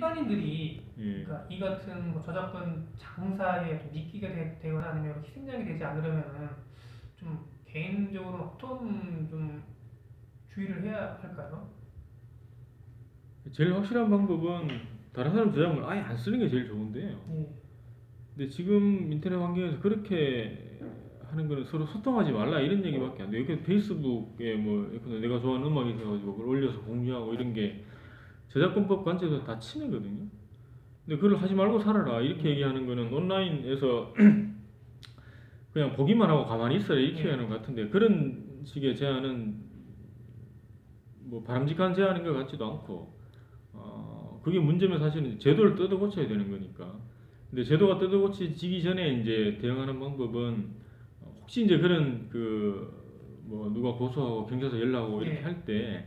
일반인들이 예. 그러니까 이 같은 뭐 저작권 장사에 좀 미끼가 되거나 아니면 희생양이 되지 않으려면은 좀 개인적으로 어떤 좀 주의를 해야 할까요? 제일 확실한 방법은 다른 사람 저작물 아예 안 쓰는 게 제일 좋은데요. 예, 근데 지금 인터넷 환경에서 그렇게 하는 거는 서로 소통하지 말라 이런 얘기밖에 안 돼요. 이렇게 페이스북에 뭐 이렇게 내가 좋아하는 음악이 있어가지고 그걸 올려서 공유하고 이런 게 저작권법 관점에서 다 침해거든요. 근데 그걸 하지 말고 살아라 이렇게 얘기하는 거는 온라인에서 그냥 보기만 하고 가만히 있어라 이렇게 예, 하는 것 같은데 그런 식의 제안은 뭐 바람직한 제안인 것 같지도 않고 그게 문제면 사실은 제도를 뜯어 고쳐야 되는 거니까. 근데 제도가 뜯어 고치기 전에 이제 대응하는 방법은 혹시 이제 그런 그 뭐 누가 고소하고 경찰서 연락하고 이렇게 예, 할 때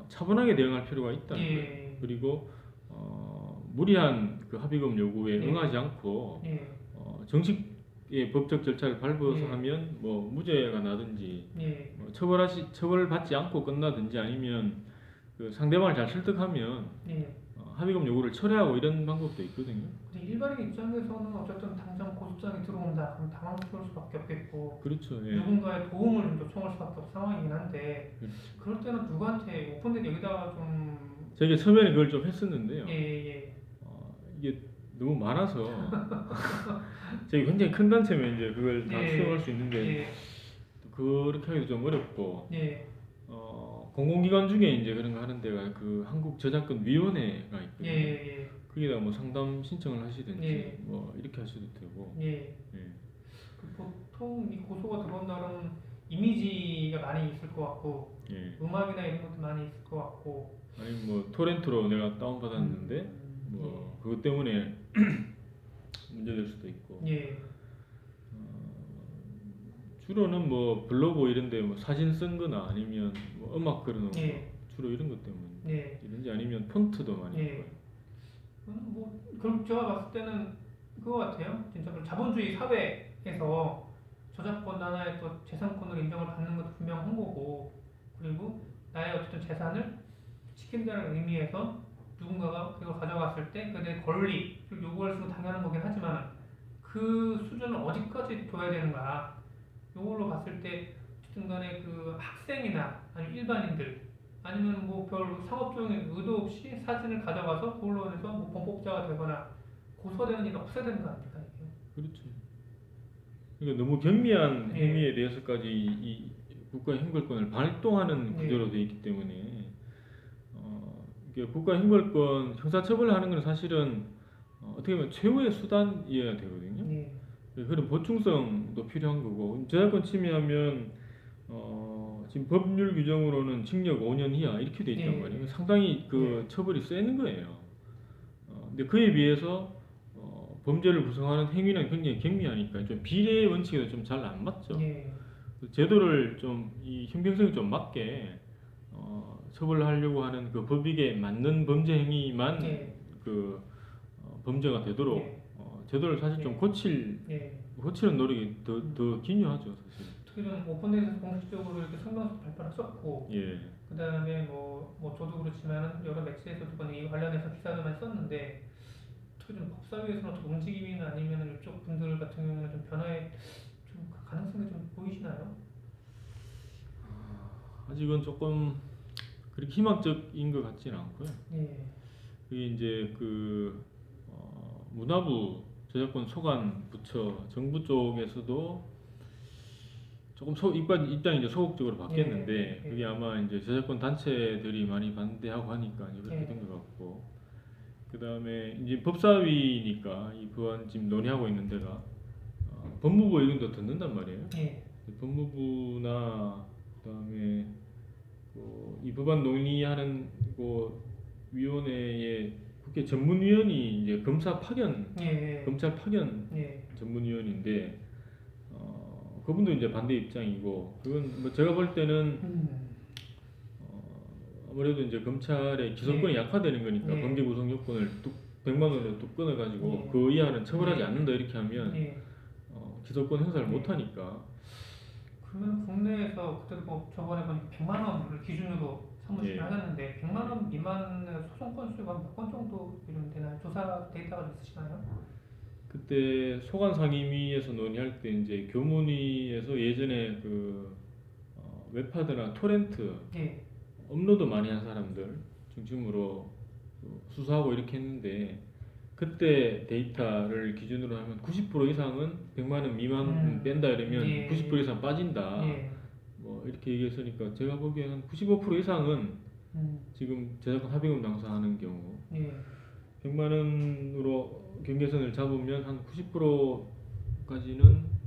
차분하게 대응할 필요가 있다는 거예요. 예, 그리고 무리한 그 합의금 요구에 예, 응하지 않고 예, 정식의 법적 절차를 밟아서 예, 하면 뭐 무죄가 나든지 예. 뭐 처벌받지 않고 끝나든지 아니면 그 상대방을 잘 설득하면 예. 합의금 요구를 철회하고 이런 방법도 있거든요. 근데 일반인 입장에서는 어쨌든 당장 고소장이 들어온다 그럼 당황스러울 수밖에 없겠고 그렇죠. 예. 누군가의 도움을 좀 요청할 수밖에 없는 상황이긴 한데 그렇죠. 그럴 때는 누구한테 오픈된 여기다가 좀 저희가 처음에는 그걸 좀 했었는데요. 예, 예, 이게 너무 많아서 저희 굉장히 큰 단체면 이제 그걸 다 예, 수용할 수 있는데 예, 그렇게 하기도 좀 어렵고 예, 공공기관 중에 이제 그런 거 하는 데가 그 한국저작권위원회가 예, 있거든요. 예, 거기다 뭐 상담 신청을 하시든지 예, 뭐 이렇게 하셔도 되고. 예. 예. 그 보통 이 고소가 들어온다는 이미지가 많이 있을 것 같고 예. 음악이나 이런 것도 많이 있을 것 같고 아니 뭐 토렌트로 내가 다운받았는데 예, 뭐 그것 때문에 문제될 수도 있고. 예, 주로는 뭐 블로그 이런데 뭐 사진 쓴 거나 아니면 뭐 음악 걸어놓은 거 예, 주로 이런 것 때문에 예, 이런지 아니면 폰트도 많이 예. 들어요. 뭐 그럼 제가 봤을 때는 그거 같아요. 진짜 그 자본주의 사회에서 저작권 하나의 또 재산권으로 인정을 받는 것도 분명한 거고 그리고 나의 어쨌든 재산을 지킨다는 의미에서 누군가가 그걸 가져갔을 때 그에 권리를 요구할 수는 당연한 거긴 하지만 그 수준을 어디까지 둬야 되는가 이걸로 봤을 때 어쨌든 간에 그 학생이나 아니면 일반인들 아니면 뭐 별 상업적인 의도 없이 사진을 가져가서 그걸로 인해서 뭐 범법자가 되거나 고소되는 일이 없어야 되는 거 아닙니까 이게? 그렇죠. 그러니까 너무 경미한 예, 행위에 대해서까지 이 국가의 형벌권을 발동하는 예, 구조로 되어 있기 때문에 이게 국가 형벌권 형사처벌하는 건 사실은 어떻게 보면 최후의 수단이어야 되거든요. 예, 그런 보충성도 필요한 거고 저작권 침해하면 지금 법률 규정으로는 징역 5년 이하 이렇게 돼 있단 예, 말이에요. 상당히 그 처벌이 세는 거예요. 근데 그에 비해서 범죄를 구성하는 행위는 굉장히 경미하니까 좀 비례 원칙에도 좀 잘 안 맞죠. 예, 제도를 좀 이 형평성이 좀 맞게 처벌하려고 하는 그 법익에 맞는 범죄 행위만 예, 그 범죄가 되도록 예, 제도를 사실 좀 예, 예. 고치는 노력이 더 기요하죠, 사실. 특히는 오픈데이에서 공식적으로 이렇게 성명서 발표를 했었고 예, 그 다음에 뭐 저도 그렇지만 여러 매체에서도 이 관련해서 기사를 많이 썼는데 특히 좀 법사위에서는 어떤 움직임이나 아니면 이쪽 분들 같은 경우는 좀 변화에 좀 가능성이 좀 보이시나요? 아직은 조금 그렇게 희망적인 것 같지는 않고요. 예, 그게 이제 그 문화부 저작권 소관 부처 정부 쪽에서도 조금 입장이 이제 소극적으로 바뀌었는데 예, 예, 그게 아마 이제 저작권 단체들이 많이 반대하고 하니까 이제 그렇게 예, 된 것 같고 그 다음에 이제 법사위니까 이 법안 지금 논의하고 있는 데가 법무부 의견도 듣는단 말이에요. 예, 법무부나 그 다음에 이 법안 논의하는 그 위원회의 국회 전문위원이 이제 예, 검찰 파견 예, 전문위원인데 그분도 이제 반대 입장이고 그건 뭐 제가 볼 때는 아무래도 이제 검찰의 기소권이 예, 약화되는 거니까 예, 범죄 구성 요건을 100만 원으로 뚝 끊어가지고 예, 그 이하는 처벌하지 예, 않는다 이렇게 하면 예. 기소권 행사를 예. 못 하니까 그러면 국내에서 그때 뭐 저번에 보니까 100만 원을 기준으로 사무실을 예. 하셨는데 100만 원 미만의 소송 건수가 몇 건 정도 조사 데이터가 있으시나요? 그때 소관 상임위에서 논의할 때 이제 교문위에서 예전에 그 웹하드나 토렌트 예, 업로드 많이 한 사람들 중심으로 수사하고 이렇게 했는데 그때 데이터를 기준으로 하면 90% 이상은 100만 원 미만 뺀다 이러면 예, 90% 이상 빠진다. 예, 뭐 이렇게 얘기했으니까 제가 보기에는 95% 이상은 지금 저작권 합의금 낭사하는 경우 예, 100만 원으로 경계선을 잡으면 한 90%까지는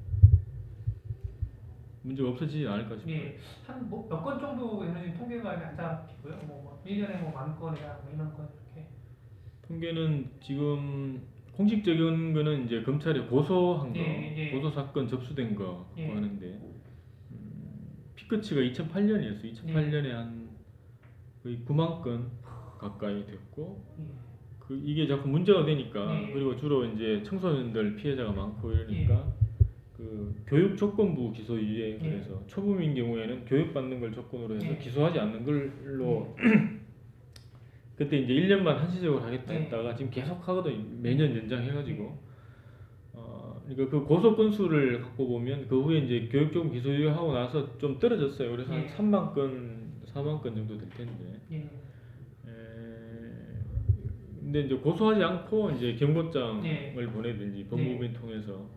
문제가 없어지지 않을까 싶어요. 예. 한 뭐 몇 건 정도 되는 통계가 안 잡히고요. 뭐 1년에 뭐 10,000건이나 뭐 2만 건 이렇게. 통계는 지금 공식적인 거는 이제 검찰에 고소한 거, 예, 예. 고소 사건 접수된 거 예. 하는데 피크치가 2008년이었어요. 2008년에 한 거의 9만 건 가까이 됐고 예. 이게 자꾸 문제가 되니까 예. 그리고 주로 이제 청소년들 피해자가 많고 이러니까 그 교육 조건부 기소유예 그래서 초범인 경우에는 교육받는 걸 조건으로 해서 예. 기소하지 않는 걸로 그때 이제 1년만 한시적으로 하겠다 했다가 지금 계속 하거든 매년 연장해가지고 그러니까 그 고소 건수를 갖고 보면 그 후에 이제 교육조건 기소유예하고 나서 좀 떨어졌어요. 그래서 한 3만 건, 4만 건 정도 될 텐데. 근데 이제 고소하지 않고 이제 경고장을 보내든지 법무부인 통해서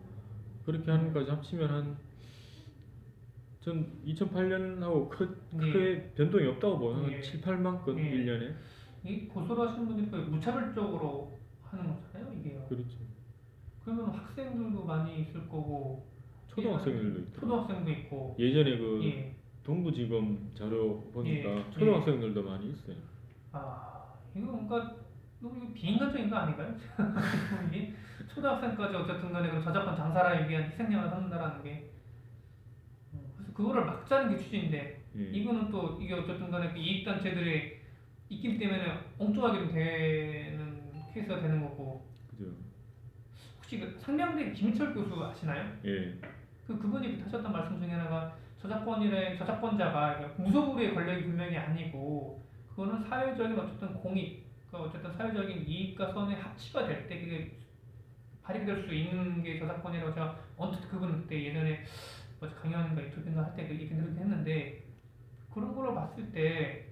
그렇게 하는 것까지 합치면 전 2008년하고 크게 변동이 없다고 봐요. 한 7, 8만 건 1년에. 이 고소를 하시는 분들이 거의 무차별적으로 하는 거잖아요, 이게요. 그렇죠. 그러면 학생들도 많이 있을 거고 초등학생들도 있고. 초등학생도 있고. 예전에 그 동부지검 자료 보니까 초등학생들도 많이 있어요. 아, 이거 뭔가 너무 이거 비인간적인 거 아닌가요? 이게 초등학생까지 어쨌든 간에 그 저작권 장사를 위한 희생양을 삼는다라는 게 그래서 그거를 막자는 게 취지인데 이거는 또 이게 어쨌든 간에 그 이익단체들의 입김 때문에 엉뚱하게 좀 되는 케이스가 되는 거고. 그죠. 혹시 그 상명대 김철 교수 아시나요? 예. 그분이 하셨던 말씀 중에 하나가 저작권자가 무소불위의 권력이 분명히 아니고 그거는 사회적인 어쨌든 공익, 어쨌든 사회적인 이익과 선의 합치가 될 때 그게 발휘될 수 있는 게 저작권이라고 제가 언뜻 그분 그때 예전에 강연인가 인터뷰인가 할 때 얘기를 그렇게 했는데 그런 걸로 봤을 때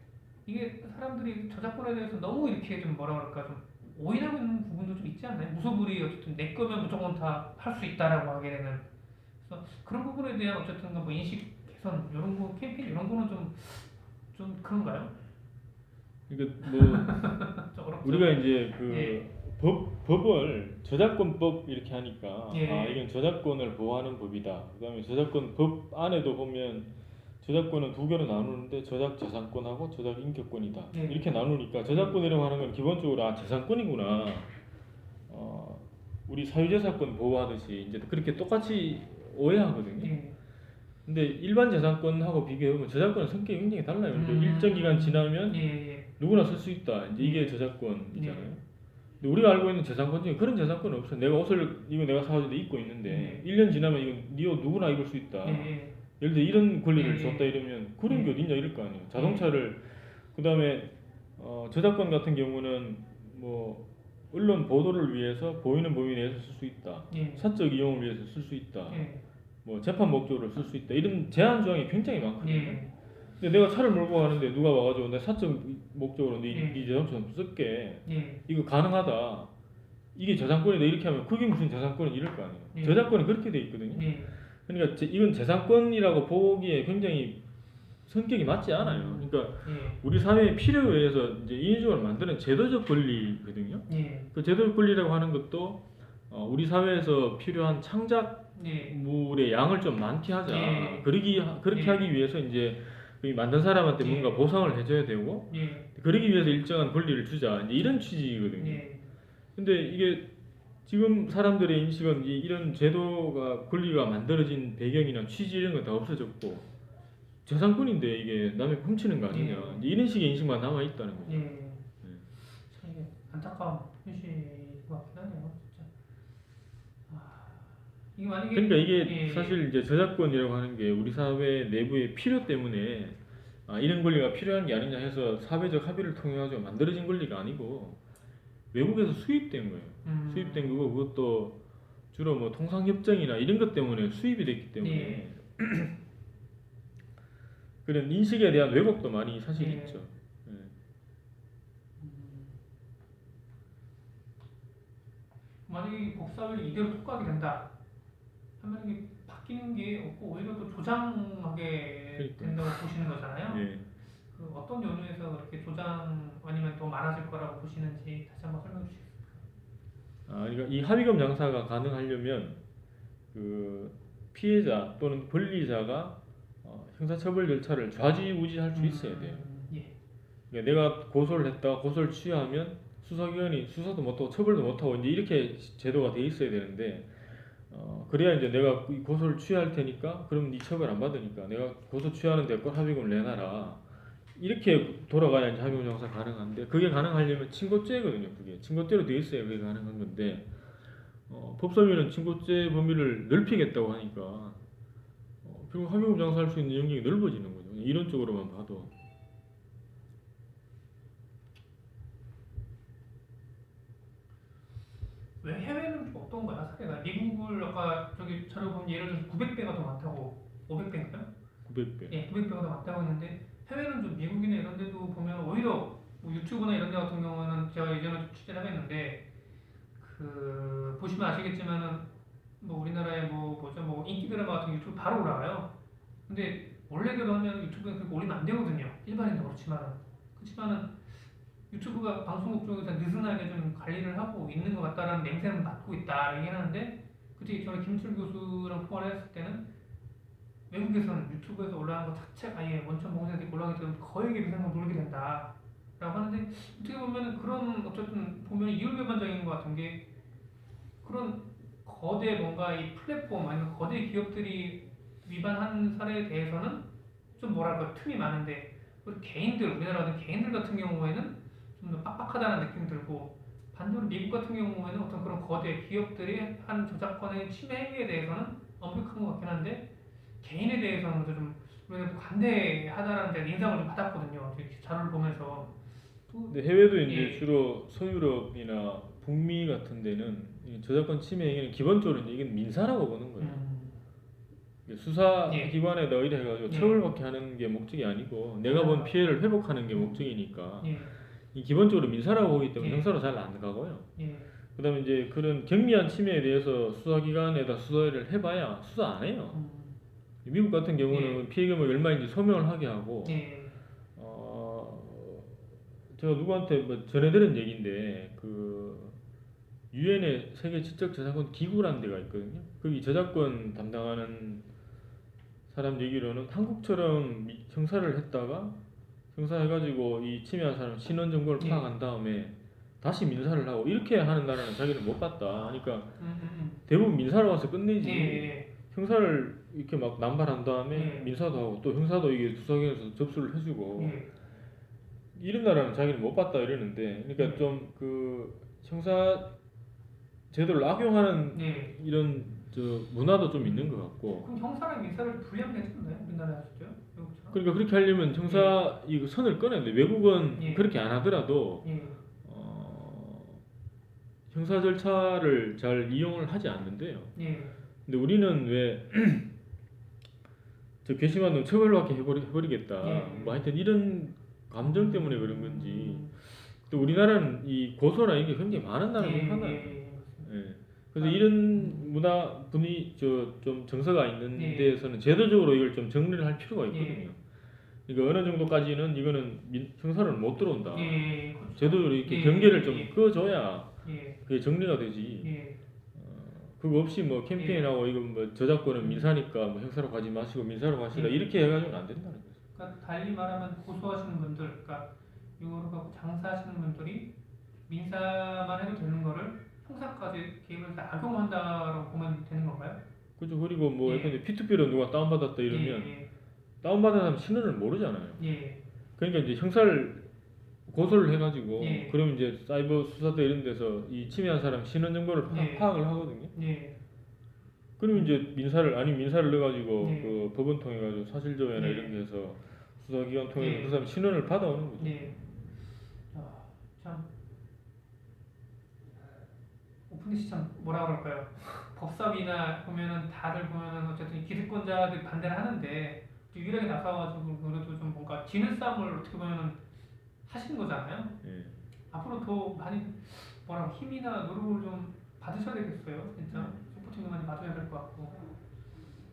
이게 사람들이 저작권에 대해서 너무 이렇게 좀 뭐라 그럴까 좀 오인하고 있는 부분도 좀 있지 않나요? 무소불위 어쨌든 내 거면 무조건 다 할 수 있다라고 하게 되는 그래서 그런 부분에 대한 어쨌든 뭐 인식 개선 이런 거 캠페인 이런 거는 좀 그런가요? 그러니까 뭐 좀 어렵죠? 우리가 이제 법을 저작권법 이렇게 하니까 이건 저작권을 보호하는 법이다. 그다음에 저작권 법 안에도 보면 저작권은 두 개로 나누는데 저작 재산권하고 저작 인격권이다. 이렇게 나누니까 저작권이라고 하는 건 기본적으로 재산권이구나. 우리 사유재산권 보호하듯이 이제 그렇게 똑같이 오해하거든요. 근데 일반 재산권하고 비교해보면 저작권은 성격이 굉장히 달라요. 일정 기간 지나면 누구나 쓸 수 있다. 이제 이게 저작권이잖아요. 근데 우리가 알고 있는 재산권 중에 그런 재산권은 없어요. 내가 옷을 이거 내가 사가지고 입고 있는데 1년 지나면 이거 니 옷 누구나 입을 수 있다. 예를 들어 이런 권리를 줬다 이러면 그런 게 어딨냐 이럴 거 아니에요. 자동차를 그다음에 저작권 같은 경우는 뭐 언론 보도를 위해서 보이는 범위 내에서 쓸 수 있다. 사적 이용을 위해서 쓸 수 있다. 뭐 재판 목적으로 쓸 수 있다. 이런 제한 조항이 굉장히 많거든요. 근데 내가 차를 몰고 가는데 누가 와가지고 내 사적 목적으로 네 자동차 쓸게. 이거 가능하다. 이게 저작권이다 이렇게 하면 그게 무슨 저작권이 이럴 거 아니에요. 저작권은 그렇게 돼 있거든요. 그러니까 이건 재산권이라고 보기에 굉장히 성격이 맞지 않아요. 그러니까 우리 사회의 필요에 의해서 이제 인위적으로 만드는 제도적 권리거든요. 그 제도적 권리라고 하는 것도 우리 사회에서 필요한 창작물의 양을 좀 많게 하자. 그렇게 하기 위해서 이제 만든 사람한테 뭔가 보상을 해줘야 되고, 그러기 위해서 일정한 권리를 주자. 이제 이런 취지거든요. 근데 이게 지금 사람들의 인식은 이런 제도가 권리가 만들어진 배경이나 취지 이런 거 다 없어졌고 재산권인데 이게 남의 훔치는 거 아니냐 이런 식의 인식만 남아 있다는 거죠. 참 이게 안타까운 현실인 것 같긴 하네요, 진짜. 이게 만약에 그러니까 이게 사실 이제 저작권이라고 하는 게 우리 사회 내부의 필요 때문에 이런 권리가 필요한 게 아니냐 해서 사회적 합의를 통해 가지고 만들어진 권리가 아니고 외국에서 수입된 거예요. 수입된 거고 그것도 주로 뭐 통상협정이나 이런 것 때문에 수입이 됐기 때문에 예. 그런 인식에 대한 왜곡도 많이 사실 예. 있죠. 예. 만약에 법사위를 이대로 통과하게 된다 하면 이게 바뀌는 게 없고 오히려 또 조장하게 그러니까요. 된다고 보시는 거잖아요. 예. 그 어떤 연유에서 그렇게 조장 아니면 더 많아질 거라고 보시는지 다시 한번 설명해 주시겠어요? 그러니까 이 합의금 장사가 가능하려면 그 피해자 또는 권리자가 형사처벌 절차를 좌지우지할 수 있어야 돼요. 예. 그러니까 내가 고소를 했다가 고소를 취하하면 수사기관이 수사도 못하고 처벌도 못하고 이제 이렇게 제도가 돼 있어야 되는데 그래야 이제 내가 이 고소를 취할 테니까 그럼 네 처벌 안 받으니까 내가 고소 취하는 데걸 합의금을 내놔라 이렇게 돌아가야 이제 합의금 장사 가능한데 그게 가능하려면 친고죄거든요. 그게 친고죄로 돼 있어야 그게 가능한 건데 법사위는 친고죄 범위를 넓히겠다고 하니까 결국 합의금 장사할 수 있는 영역이 넓어지는 거죠. 이런 쪽으로만 봐도. 왜 해외는 좀 어떤가요? 사례가 미국을 아까 저기 자료 보면 예를 들어서 900배가 더 많다고 500배인가요? 900배. 예, 900배가 더 많다고 했는데 해외는 좀 미국이나 이런 데도 보면 오히려 뭐 유튜브나 이런 데 같은 경우는 제가 예전에 좀 취재를 하겠는데 그 보시면 아시겠지만은 뭐 우리나라의 뭐 인기 드라마 같은 게 유튜브 바로 올라와요. 근데 원래대로 하면 유튜브에 그렇게 올리면 안 되거든요. 일반인도 그렇지만은 유튜브가 방송국 쪽에서 느슨하게 좀 관리를 하고 있는 것 같다라는 냄새는 맡고 있다 얘기는 하는데 그때 전에 김철 교수랑 통화를 했을 때는 외국에서는 유튜브에서 올라가는 것 자체가 아예 원천 봉쇄돼 올라가기 때문에 거액의 비상금 돌게 된다 라고 하는데 어떻게 보면 그런 어쨌든 보면 이율배반적인 것 같은 게 그런 거대 뭔가 이 플랫폼 아니면 거대 기업들이 위반한 사례에 대해서는 좀 뭐랄까 틈이 많은데 우리 개인들 우리나라 같은 개인들 같은 경우에는 좀 더 빡빡하다는 느낌이 들고 반대로 미국 같은 경우에는 어떤 그런 거대 기업들이 한 저작권의 침해 행위에 대해서는 엄격한 것 같긴 한데 개인에 대해서는 좀 우리가 관대하다라는 데 인상을 좀 받았거든요. 이렇게 자료를 보면서 근데 해외도 이제 예. 주로 서유럽이나 북미 같은 데는 이 저작권 침해 행위는 기본적으로 이제 이건 민사라고 보는 거예요. 예. 수사기관에다 의뢰해가지고 예. 처벌받게 하는 게 목적이 아니고 내가 본 피해를 회복하는 게 목적이니까 예. 이 기본적으로 민사라고 보기 때문에 예. 형사로 잘 안 가고요. 예. 그다음에 이제 그런 경미한 침해에 대해서 수사기관에다 수사를 해봐야 수사 안 해요. 미국 같은 경우는 피해 규모가 얼마인지 소명을 하게 하고 예. 제가 누구한테 뭐 전해들은 얘기인데 그 유엔의 세계 지적 저작권 기구라는 데가 있거든요. 거기 저작권 담당하는 사람 얘기로는 한국처럼 형사를 했다가 형사해가지고 이 침해한 사람 신원 정보를 예. 파악한 다음에 다시 민사를 하고 이렇게 하는 나라는 자기는 못 봤다. 그러니까 대부분 민사로 와서 끝내지. 예. 형사를 이렇게 막 남발한 다음에 예. 민사도 하고 또 형사도 이게 수사기관에서 접수를 해주고 예. 이런 나라는 자기는 못 봤다 이러는데 그러니까 좀 그 형사 제도를 악용하는 예. 이런 저 문화도 좀 있는 것 같고 그럼 형사랑 민사를 분리하면 되잖아요. 우리나라에 하셨죠? 외국처럼? 그러니까 그렇게 하려면 형사 이거 선을 꺼내야 돼. 외국은 예. 그렇게 안 하더라도 예. 형사 절차를 잘 이용을 하지 않는데요. 예. 근데 우리는 왜 저 괘씸한 놈 처벌받게 해버리겠다. 예. 뭐 하여튼 이런 감정 때문에 그런 건지 또 우리나라는 이 고소나 이게 굉장히 많은 나라로 하나요. 예. 그래서 이런 문화 분위 좀 정서가 있는 예. 데에서는 제도적으로 이걸 좀 정리를 할 필요가 예. 있거든요. 그러니까 어느 정도까지는 이거는 형사를 못 들어온다. 예. 그렇죠. 제도적으로 이렇게 예. 경계를 좀 예. 그어줘야 예. 그게 정리가 되지. 예. 그거 없이 뭐 캠페인하고 이거 뭐 저작권은 민사니까 뭐 형사로 가지 마시고 민사로 가시라 이렇게 해가지고는 안 된다는 거죠. 그러니까 달리 말하면 고소하시는 분들, 그러니까 이거를 갖고 장사하시는 분들이 민사만 해도 되는 거를 형사까지 개입을 해서 악용한다라고 보면 되는 건가요? 그죠. 그리고 뭐 예. 예컨대 P2P로 누가 다운받았다 이러면 예. 다운받은 사람 신원을 모르잖아요. 예. 그러니까 이제 형사를 고소를 해가지고 예. 그럼 이제 사이버 수사대 이런 데서 이 침해한 사람 신원 정보를 예. 파악을 하거든요. 예. 그럼 이제 민사를 넣어가지고 예. 그 법원 통해 가지고 사실조회나 예. 이런 게 해서 수사기관 통해서 예. 그 사람 신원을 받아오는 거죠. 예. 아, 참 오픈이 참 뭐라 그럴까요? 법사위나 보면은 다들 보면은 어쨌든 기득권자들 반대를 하는데 유일하게 나서가지고 그래도 좀 뭔가 지는 싸움을 어떻게 보면은 하시는 거잖아요. 예. 앞으로 더 많이 뭐라 힘이나 노력을 좀 받으셔야 되겠어요. 진짜 서포팅도 많이 받아야 될 것 같고.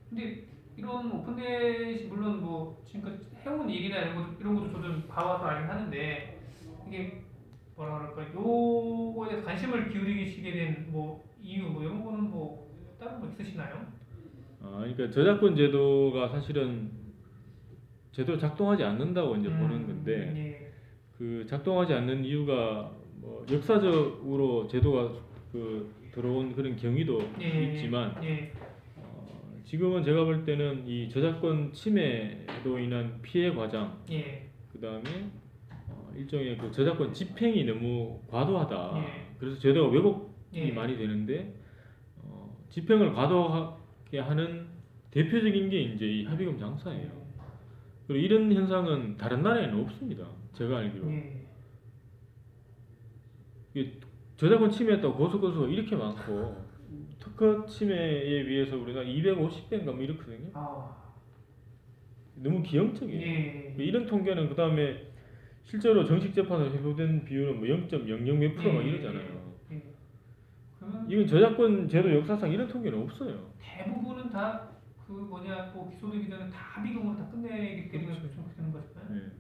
근데 이런 오픈넷이 물론 뭐 지금까지 해온 일이나 이런 것도 저도 봐와서 알긴 하는데 이게 뭐라 그럴까 요거에 대해서 관심을 기울이시게 된 뭐 이유 뭐 이런 거는 뭐 다른 거 있으시나요? 그러니까 저작권 제도가 사실은 제대로 작동하지 않는다고 이제 보는 건데 예, 그 작동하지 않는 이유가 뭐 역사적으로 제도가 그 들어온 그런 경위도 예, 있지만 예, 지금은 제가 볼 때는 이 저작권 침해로 인한 피해 과장 예, 그다음에 일종의 그 저작권 집행이 너무 과도하다. 예, 그래서 제도가 왜곡이 예, 많이 되는데 집행을 과도하게 하는 대표적인 게 이제 이 합의금 장사예요. 그리고 이런 현상은 다른 나라에는 없습니다. 제가 알기로. 예, 이게 저작권 침해했다고 고소건수가 이렇게 많고 특허 침해에 비해서 우리가 250배인가 뭐 이렇거든요. 아, 너무 기형적이에요. 예, 이런 통계는 그 다음에 실제로 정식 재판으로 해소된 비율은 뭐 0.00 몇 프로 막 이러잖아요. 예. 그러면 이건 저작권 제도 역사상 이런 통계는 없어요. 대부분은 다 그 뭐냐 뭐 기소되기 전에 다 합의금으로 다 끝내기 때문에 그렇죠. 그렇게 되는 거잖아요. 예.